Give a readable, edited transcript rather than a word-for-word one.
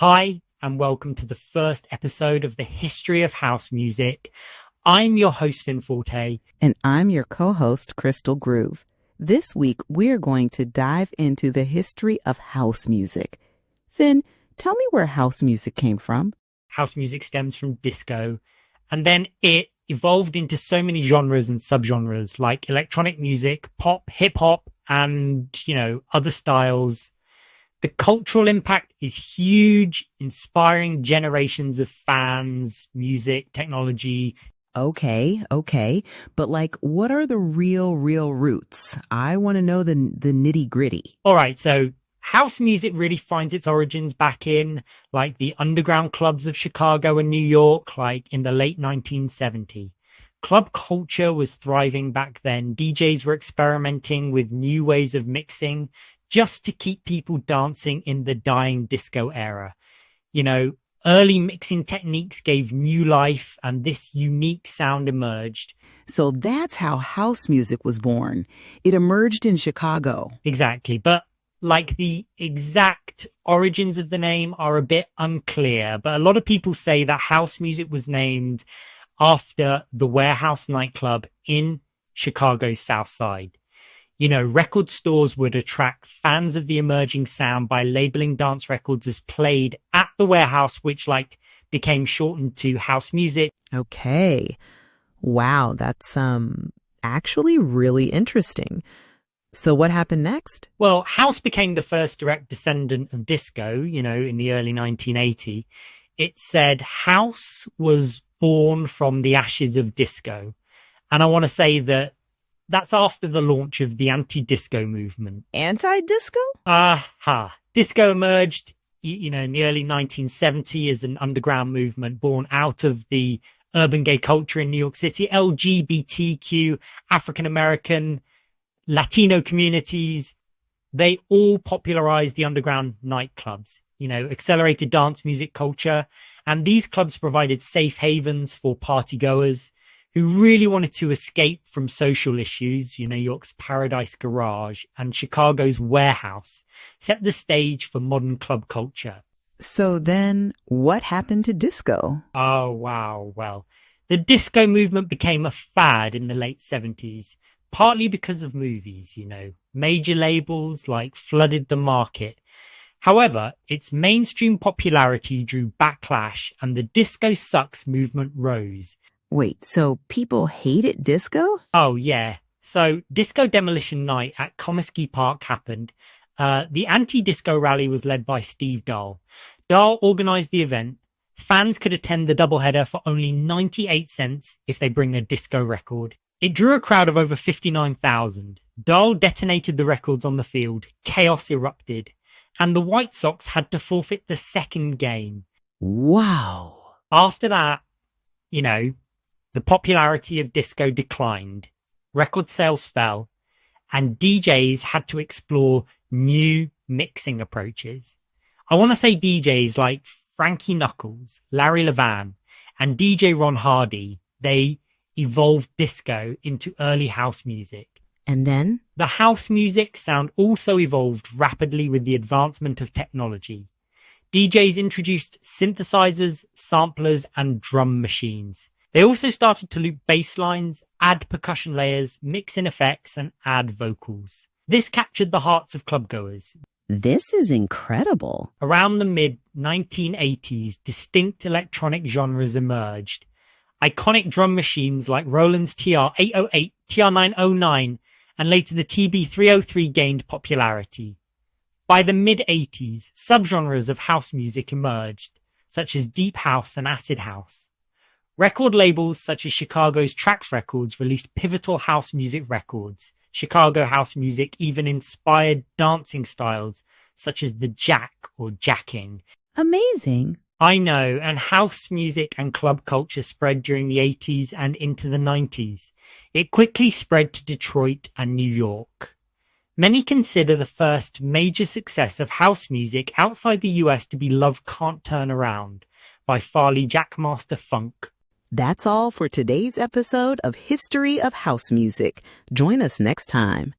Hi, and welcome to the first episode of the History of House Music. I'm your host, Finn Forte. And I'm your co-host, Crystal Groove. This week, we're going to dive into the history of house music. Finn, tell me where house music came from. House music stems from disco, and then it evolved into so many genres and subgenres like electronic music, pop, hip-hop, and, other styles. The cultural impact is huge, inspiring generations of fans, music, technology. Okay. But what are the real roots? I want to know the nitty gritty. All right, so house music really finds its origins back in the underground clubs of Chicago and New York, in the late 1970s. Club culture was thriving back then. DJs were experimenting with new ways of mixing just to keep people dancing in the dying disco era. Early mixing techniques gave new life and this unique sound emerged. So that's how house music was born. It emerged in Chicago. Exactly. But the exact origins of the name are a bit unclear. But a lot of people say that house music was named after the Warehouse nightclub in Chicago's South Side. Record stores would attract fans of the emerging sound by labeling dance records as played at the Warehouse, which became shortened to house music. Okay. Wow, that's actually really interesting. So what happened next? Well, house became the first direct descendant of disco, in the early 1980s. It said house was born from the ashes of disco. And I want to say that's after the launch of the anti-disco movement. Anti-disco? Disco emerged, in the early 1970s as an underground movement born out of the urban gay culture in New York City. LGBTQ, African-American, Latino communities, they all popularized the underground nightclubs, accelerated dance music culture. And these clubs provided safe havens for partygoers who really wanted to escape from social issues. New York's Paradise Garage and Chicago's Warehouse set the stage for modern club culture. So then what happened to disco? Oh, wow. Well, the disco movement became a fad in the late 70s, partly because of movies. Major labels flooded the market. However, its mainstream popularity drew backlash and the disco sucks movement rose. Wait, so people hated disco? Oh, yeah. So Disco Demolition Night at Comiskey Park happened. The anti-disco rally was led by Steve Dahl. Dahl organized the event. Fans could attend the doubleheader for only 98 cents if they bring a disco record. It drew a crowd of over 59,000. Dahl detonated the records on the field. Chaos erupted. And the White Sox had to forfeit the second game. Wow. After that, the popularity of disco declined, record sales fell, and DJs had to explore new mixing approaches. I want to say DJs like Frankie Knuckles, Larry Levan, and DJ Ron Hardy, they evolved disco into early house music. And then? The house music sound also evolved rapidly with the advancement of technology. DJs introduced synthesizers, samplers, and drum machines. They also started to loop bass lines, add percussion layers, mix in effects, and add vocals. This captured the hearts of clubgoers. This is incredible. Around the mid-1980s, distinct electronic genres emerged. Iconic drum machines like Roland's TR-808, TR-909, and later the TB-303 gained popularity. By the mid-80s, subgenres of house music emerged, such as deep house and acid house. Record labels such as Chicago's Trax Records released pivotal house music records. Chicago house music even inspired dancing styles such as the jack or jacking. Amazing. I know, and house music and club culture spread during the 80s and into the 90s. It quickly spread to Detroit and New York. Many consider the first major success of house music outside the US to be Love Can't Turn Around by Farley Jackmaster Funk. That's all for today's episode of History of House Music. Join us next time.